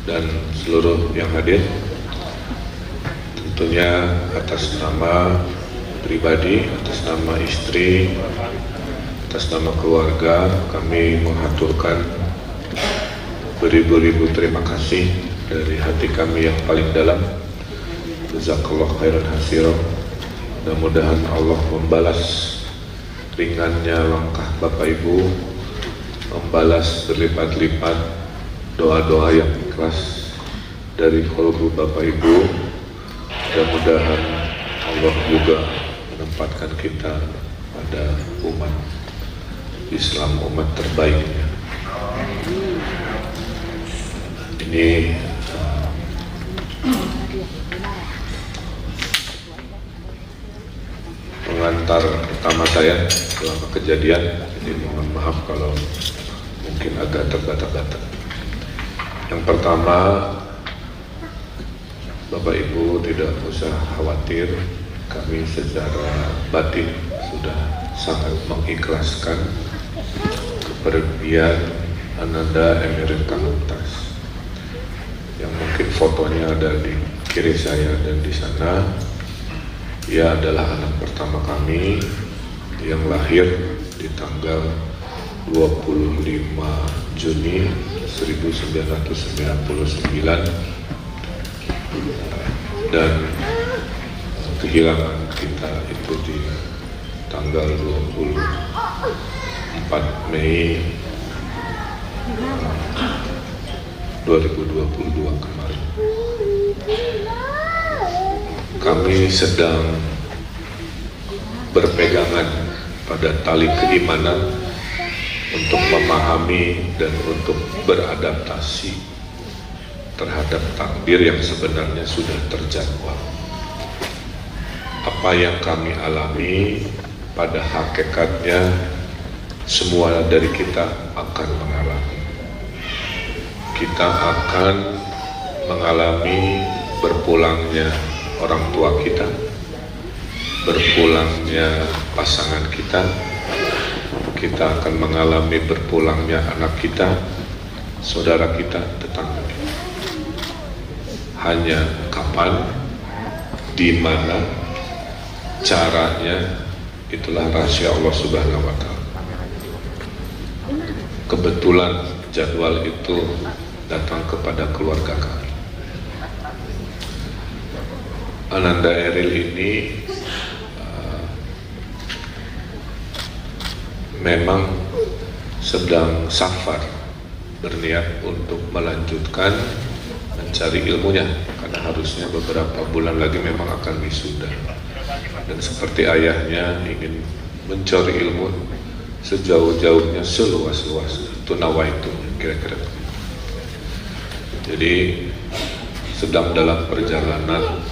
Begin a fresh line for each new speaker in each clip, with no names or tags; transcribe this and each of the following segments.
dan seluruh yang hadir. Tentunya atas nama pribadi, atas nama istri, atas nama keluarga, kami mengaturkan beribu-ribu terima kasih dari hati kami yang paling dalam. Jazakallah khairan hasiran. Mudah-mudahan Allah membalas ringannya langkah Bapak Ibu, membalas berlipat-lipat doa-doa yang ikhlas dari kolbu Bapak Ibu. Mudah-mudahan Allah juga menempatkan kita pada umat Islam, umat terbaiknya. Ini pengantar pertama saya selama kejadian, jadi mohon maaf kalau mungkin agak tergata-gata. Yang pertama, Bapak Ibu tidak usah khawatir, kami secara batin sudah sangat mengikhlaskan kepergian Ananda Emerin Kanumtas, yang mungkin fotonya ada di kiri saya dan di sana. Ia adalah anak pertama kami yang lahir di tanggal 25 Juni 1999 dan kehilangan kita itu di tanggal 24 Mei 2022 kemarin. Kami sedang berpegangan pada tali keimanan untuk memahami dan untuk beradaptasi terhadap takdir yang sebenarnya sudah terjadwal. Apa yang kami alami pada hakikatnya semua dari kita akan mengalami. Kita akan mengalami berpulangnya orang tua kita, berpulangnya pasangan kita, kita akan mengalami berpulangnya anak kita, saudara kita, tetangga kita. Hanya kapan, di mana, caranya, itulah rahasia Allah Subhanahu wa Ta'ala. Kebetulan jadwal itu datang kepada keluarga kami. Ananda Eril ini memang sedang safar, berniat untuk melanjutkan mencari ilmunya, karena harusnya beberapa bulan lagi memang akan wisuda, dan seperti ayahnya ingin mencari ilmu sejauh-jauhnya, seluas-luas. Itu nawaitu, kira-kira. Jadi sedang dalam perjalanan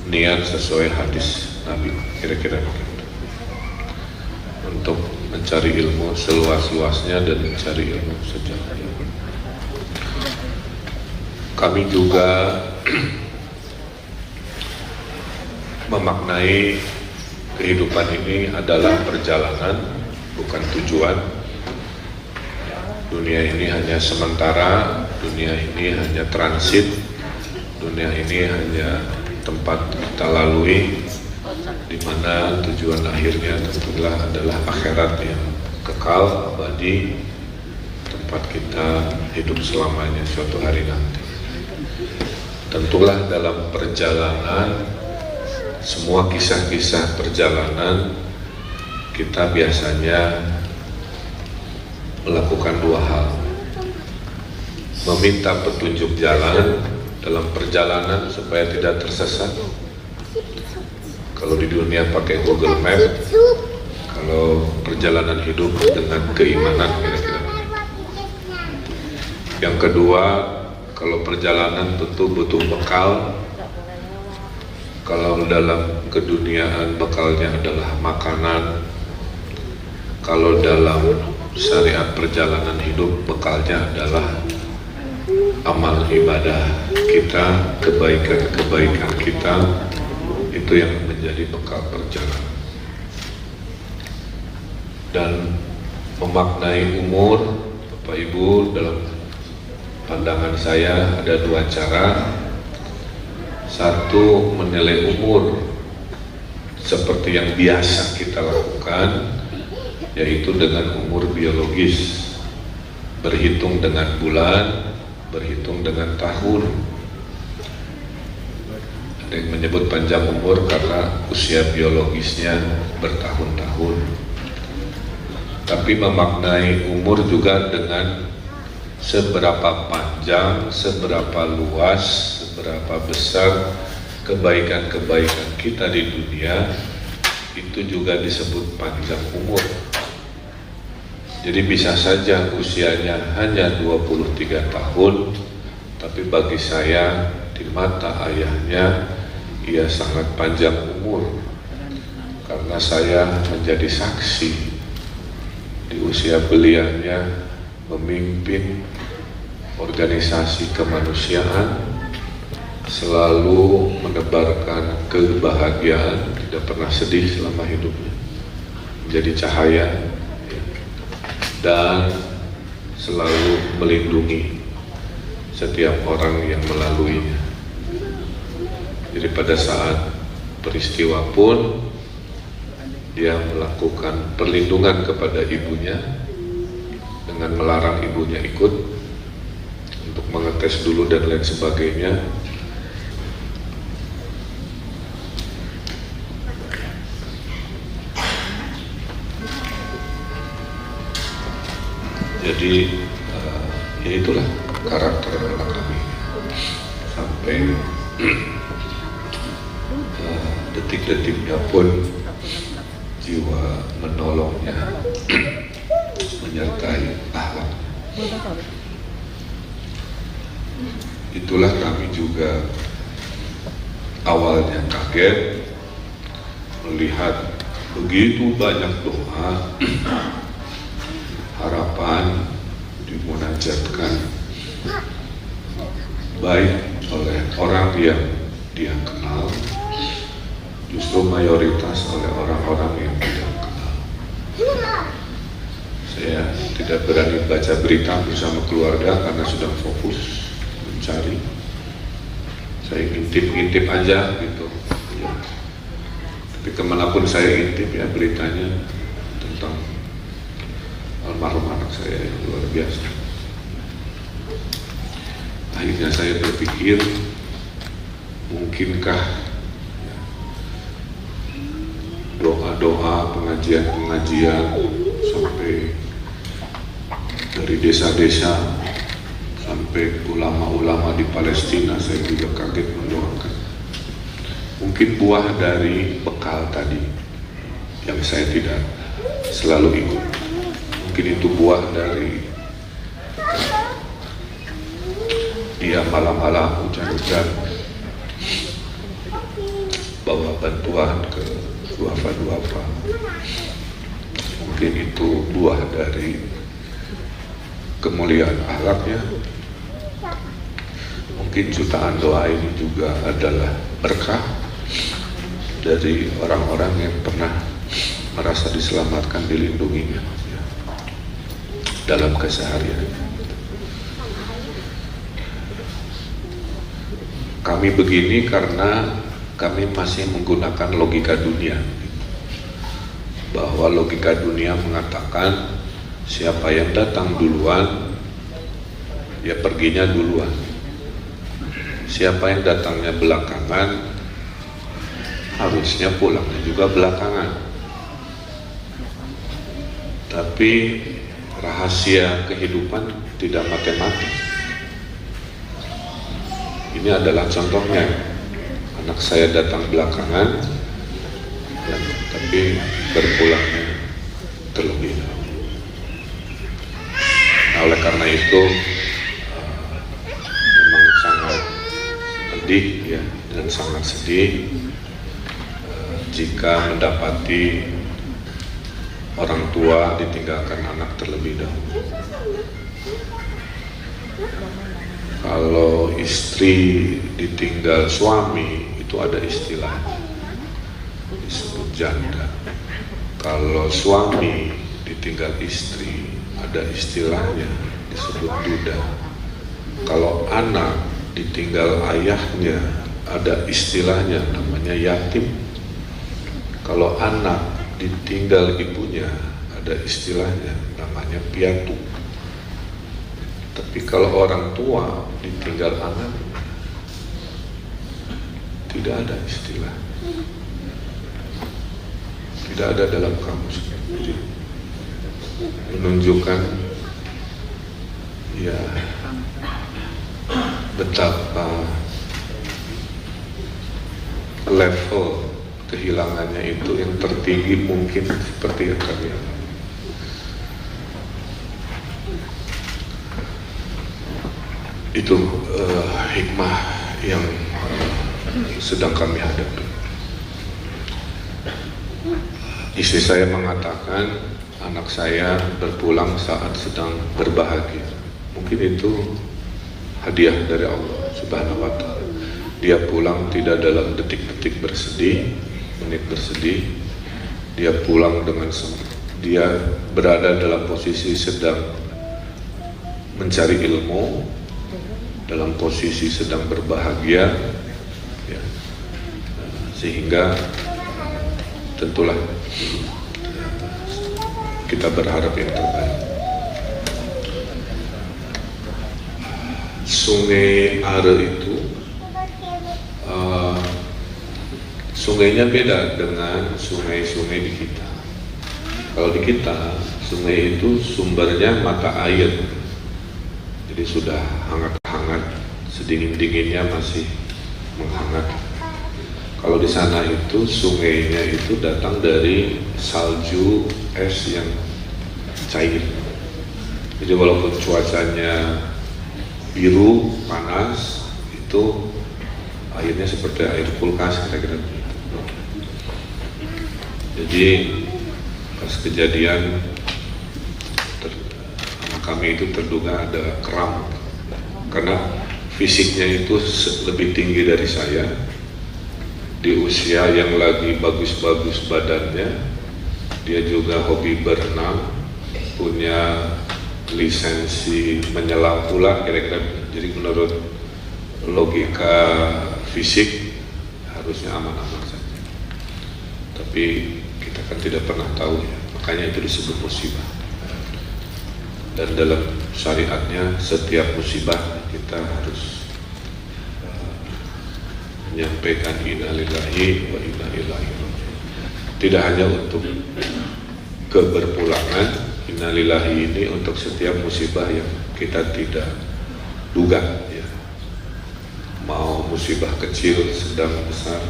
niat sesuai hadis Nabi, kira-kira begitu, untuk mencari ilmu seluas-luasnya dan mencari ilmu sejauh-jauhnya. Kami juga memaknai kehidupan ini adalah perjalanan, bukan tujuan. Dunia ini hanya sementara, dunia ini hanya transit, dunia ini hanya tempat kita lalui, di mana tujuan akhirnya tentulah adalah akhirat yang kekal, abadi, tempat kita hidup selamanya suatu hari nanti. Tentulah dalam perjalanan, semua kisah-kisah perjalanan, kita biasanya melakukan dua hal: meminta petunjuk jalan dalam perjalanan supaya tidak tersesat. Kalau di dunia pakai Google Map, kalau perjalanan hidup dengan keimanan, kira-kira. Yang kedua, kalau perjalanan tentu butuh bekal. Kalau dalam keduniaan bekalnya adalah makanan, kalau dalam syariat perjalanan hidup bekalnya adalah amal ibadah kita, kebaikan-kebaikan kita, itu yang menjadi bekal perjalanan. Dan memaknai umur, Bapak Ibu, dalam pandangan saya ada dua cara. Satu, menilai umur seperti yang biasa kita lakukan, yaitu dengan umur biologis, berhitung dengan bulan, berhitung dengan tahun. Ada yang menyebut panjang umur karena usia biologisnya bertahun-tahun. Tapi memaknai umur juga dengan seberapa panjang, seberapa luas, seberapa besar kebaikan-kebaikan kita di dunia, itu juga disebut panjang umur. Jadi bisa saja usianya hanya 23 tahun, tapi bagi saya di mata ayahnya ia sangat panjang umur, karena saya menjadi saksi di usia belianya memimpin organisasi kemanusiaan, selalu menebarkan kebahagiaan, tidak pernah sedih selama hidupnya, menjadi cahaya dan selalu melindungi setiap orang yang melaluinya. Jadi pada saat peristiwa pun dia melakukan perlindungan kepada ibunya dengan melarang ibunya ikut untuk mengetes dulu dan lain sebagainya. Jadi ya itulah karakter anak kami sampai detik-detiknya pun jiwa menolongnya menyertai akhlak. Itulah kami juga awalnya kaget melihat begitu banyak doa harapan dimunajatkan baik oleh orang yang dia kenal, justru mayoritas oleh orang-orang yang tidak kenal. Saya tidak berani baca berita bersama keluarga karena sudah fokus mencari. Saya ngintip-ngintip aja gitu ya. Tapi kemanapun saya ngintip ya beritanya tentang almarhum anak saya yang luar biasa. Akhirnya saya berpikir, mungkinkah doa-doa, pengajian-pengajian sampai dari desa-desa sampai ulama-ulama di Palestina, saya juga kaget mendoakan. Mungkin buah dari bekal tadi yang saya tidak selalu ikut. Mungkin itu buah dari dia malam-malam hujan-hujan bawa bantuan ke duafa-duafa. Mungkin itu buah dari kemuliaan akhlaknya. Mungkin jutaan doa ini juga adalah berkah dari orang-orang yang pernah merasa diselamatkan, dilindunginya dalam keseharian. Kami begini karena kami masih menggunakan logika dunia, bahwa logika dunia mengatakan siapa yang datang duluan ya perginya duluan, siapa yang datangnya belakangan harusnya pulangnya juga belakangan. Tapi rahasia kehidupan tidak matematik. Ini adalah contohnya. Anak saya datang belakangan, tapi berpulangnya terlebih dahulu. Nah, oleh karena itu memang sangat pedih ya, dan sangat sedih jika mendapati orang tua ditinggalkan anak terlebih dahulu. Kalau istri ditinggal suami itu ada istilahnya, disebut janda. Kalau suami ditinggal istri ada istilahnya, disebut duda. Kalau anak ditinggal ayahnya, ada istilahnya namanya yatim. Kalau anak ditinggal ibunya, ada istilahnya namanya piatu. Tapi kalau orang tua ditinggal anak, tidak ada istilah. Tidak ada dalam kamus. Jadi menunjukkan ya betapa level kehilangannya itu yang tertinggi mungkin seperti yang kami alami. Itu hikmah yang sedang kami hadapi. Istri saya mengatakan anak saya berpulang saat sedang berbahagia. Mungkin itu hadiah dari Allah Subhanahu wa Ta'ala. Dia pulang tidak dalam detik-detik bersedih, menit bersedih. Dia pulang dengan dia berada dalam posisi sedang mencari ilmu, dalam posisi sedang berbahagia, ya. Sehingga tentulah kita berharap yang terbaik. Sungai Are itu sungainya beda dengan sungai-sungai di kita. Kalau di kita, sungai itu sumbernya mata air, jadi sudah hangat-hangat, sedingin-dinginnya masih menghangat. Kalau di sana itu sungainya itu datang dari salju es yang cair. Jadi walaupun cuacanya biru, panas, itu airnya seperti air kulkas kira-kira. Jadi pas kejadian anak kami itu terduga ada kram, karena fisiknya itu lebih tinggi dari saya. Di usia yang lagi bagus-bagus badannya, dia juga hobi berenang, punya lisensi menyelam pula kira-kira. Jadi menurut logika fisik harusnya aman-aman saja. Tapi kita kan tidak pernah tahu ya, makanya itu disebut musibah. Dan dalam syariatnya setiap musibah kita harus menyampaikan innalillahi wa inna ilaihi raji'un. Tidak hanya untuk keberpulangan, innalillahi ini untuk setiap musibah yang kita tidak duga ya. Mau musibah kecil, sedang, besar.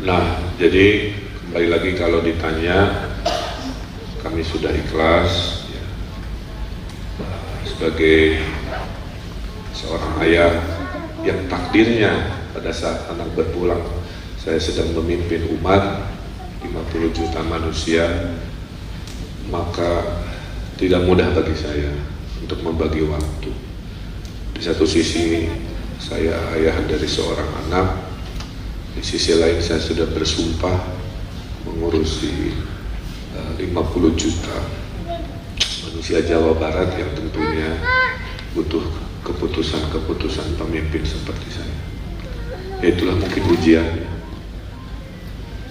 Nah, jadi kembali lagi kalau ditanya, kami sudah ikhlas ya. Sebagai seorang ayah yang takdirnya pada saat anak berpulang, saya sedang memimpin umat 50 juta manusia, maka tidak mudah bagi saya untuk membagi waktu. Di satu sisi saya ayah dari seorang anak, di sisi lain saya sudah bersumpah mengurusi 50 juta manusia Jawa Barat yang tentunya butuh keputusan-keputusan pemimpin seperti saya. Itulah mungkin ujiannya.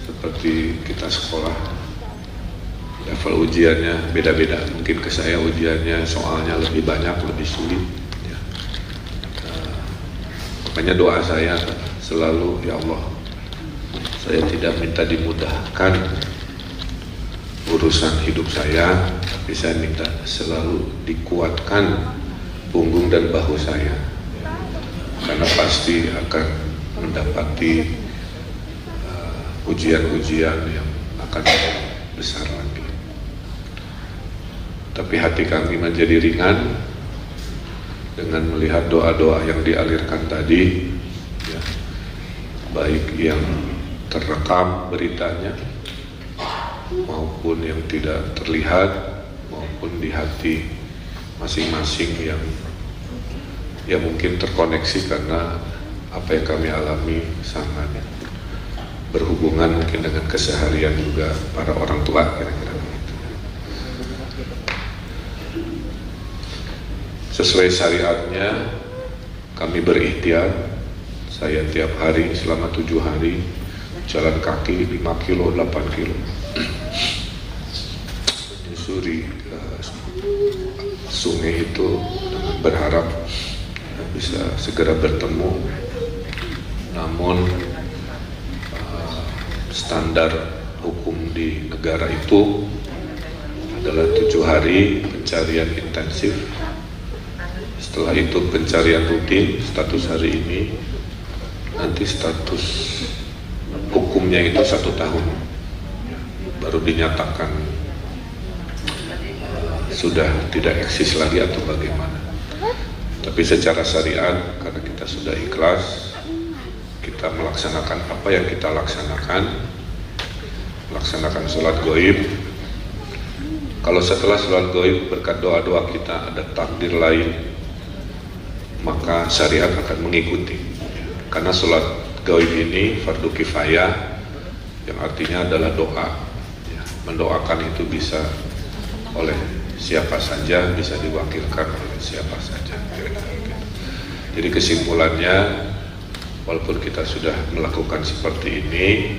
Seperti kita sekolah, level ujiannya beda-beda. Mungkin ke saya ujiannya soalnya lebih banyak, lebih sulit ya. Makanya doa saya selalu, ya Allah, saya tidak minta dimudahkan urusan hidup saya, tapi saya minta selalu dikuatkan punggung dan bahu saya, karena pasti akan mendapati ujian-ujian yang akan besar lagi. Tapi hati kami menjadi ringan dengan melihat doa-doa yang dialirkan tadi ya, baik yang terekam beritanya maupun yang tidak terlihat, maupun di hati masing-masing yang ya mungkin terkoneksi karena apa yang kami alami sangat berhubungan mungkin dengan keseharian juga para orang tua kira-kira begitu. sesuai syariatnya kami berikhtiar. Saya tiap hari selama 7 hari jalan kaki 5 kilo, 8 kilo menyusuri sungai itu, berharap bisa segera bertemu. Namun standar hukum di negara itu adalah 7 hari pencarian intensif. Setelah itu pencarian rutin, status hari ini. Nanti status hukumnya itu 1 tahun, baru dinyatakan sudah tidak eksis lagi atau bagaimana. Tapi secara syariat, karena kita sudah ikhlas, kita melaksanakan apa yang kita laksanakan, melaksanakan sholat gaib. Kalau setelah sholat gaib berkat doa-doa kita ada takdir lain, maka syariat akan mengikuti. Karena sholat gaib ini fardu kifayah, yang artinya adalah doa. Mendoakan itu bisa oleh siapa saja, bisa diwakilkan oleh siapa saja. Jadi kesimpulannya, walaupun kita sudah melakukan seperti ini,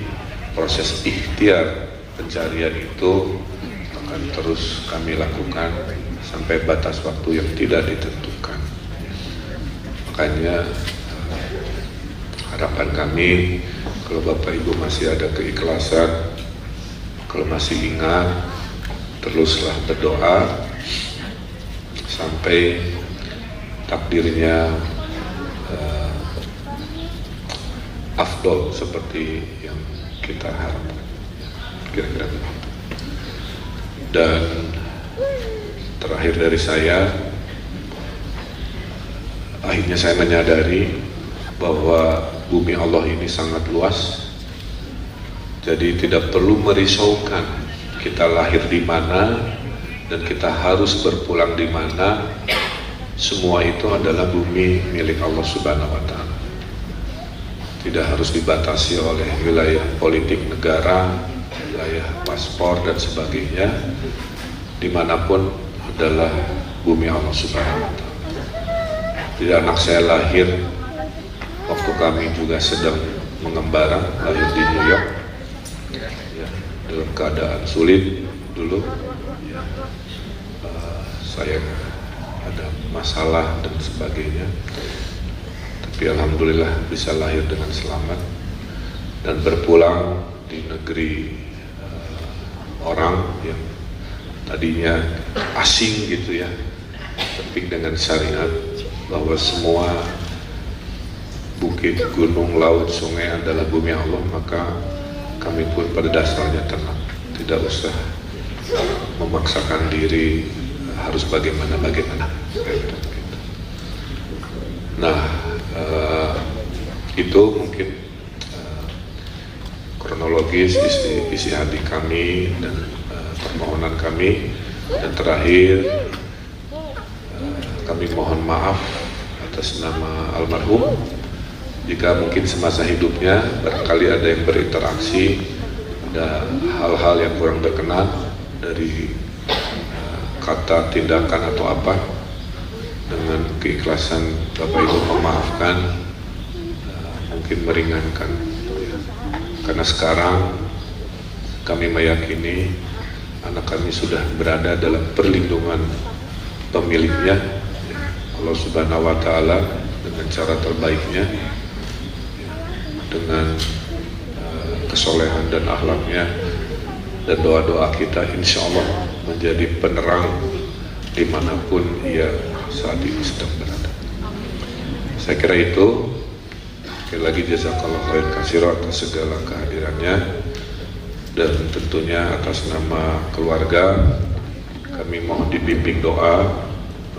proses ikhtiar pencarian itu akan terus kami lakukan sampai batas waktu yang tidak ditentukan. Makanya harapan kami, kalau Bapak Ibu masih ada keikhlasan, kalau masih ingat, teruslah berdoa sampai takdirnya afdol seperti yang kita harapkan, kira-kira begitu. Dan terakhir dari saya, akhirnya saya menyadari bahwa bumi Allah ini sangat luas. Jadi tidak perlu merisaukan kita lahir di mana dan kita harus berpulang di mana. Semua itu adalah bumi milik Allah Subhanahu wa Ta'ala. Tidak harus dibatasi oleh wilayah politik negara, wilayah paspor dan sebagainya. Dimanapun adalah bumi Allah Subhanahu wa Ta'ala. Jadi anak saya lahir waktu kami juga sedang mengembara, lahir di New York, ya, dalam keadaan sulit dulu. Ya, saya ada masalah dan sebagainya, tapi alhamdulillah bisa lahir dengan selamat dan berpulang di negeri orang yang tadinya asing gitu ya, tapi dengan syariat bahwa semua bukit, gunung, laut, sungai adalah bumi Allah, maka kami pun pada dasarnya tenang, tidak usah memaksakan diri harus bagaimana. Nah, itu mungkin kronologis isi hati kami dan permohonan kami. Dan terakhir, kami mohon maaf atas nama almarhum jika mungkin semasa hidupnya barangkali ada yang berinteraksi, ada hal-hal yang kurang berkenan dari kata, tindakan atau apa. Dengan keikhlasan Bapak Ibu memaafkan, mungkin meringankan, karena sekarang kami meyakini anak kami sudah berada dalam perlindungan pemiliknya, Allah Subhanahu wa Ta'ala, dengan cara terbaiknya, dengan kesolehan dan akhlaknya, dan doa-doa kita insya Allah menjadi penerang dimanapun ia saat ini sedang berada. Saya kira itu. Sekali lagi jazakallah khair katsira atas segala kehadirannya, dan tentunya atas nama keluarga kami mohon dibimbing doa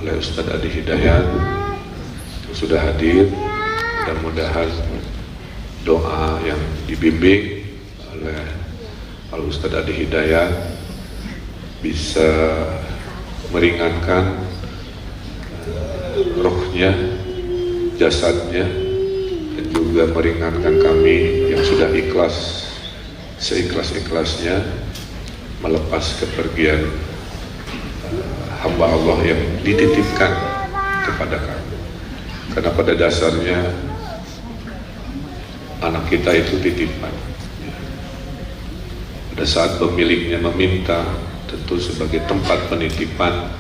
oleh Ustadz Adi Hidayat yang sudah hadir. Mudah-mudahan doa yang dibimbing oleh Al-Ustadz Adi Hidayat bisa meringankan rohnya, jasadnya, dan juga meringankan kami yang sudah ikhlas, seikhlas-ikhlasnya melepas kepergian hamba Allah yang dititipkan kepada kami. Karena pada dasarnya anak kita itu titipan. Pada saat pemiliknya meminta, tentu sebagai tempat penitipan,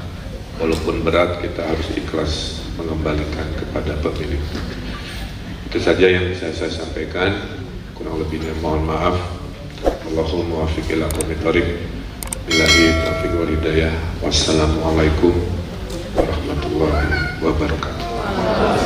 walaupun berat kita harus ikhlas mengembalikan kepada pemilik. Itu saja yang bisa saya sampaikan. Kurang lebihnya mohon maaf. Allahumma muwaffiq ila aqwamit thoriq. Billahi taufiq wal hidayah. Wassalamualaikum warahmatullahi wabarakatuh.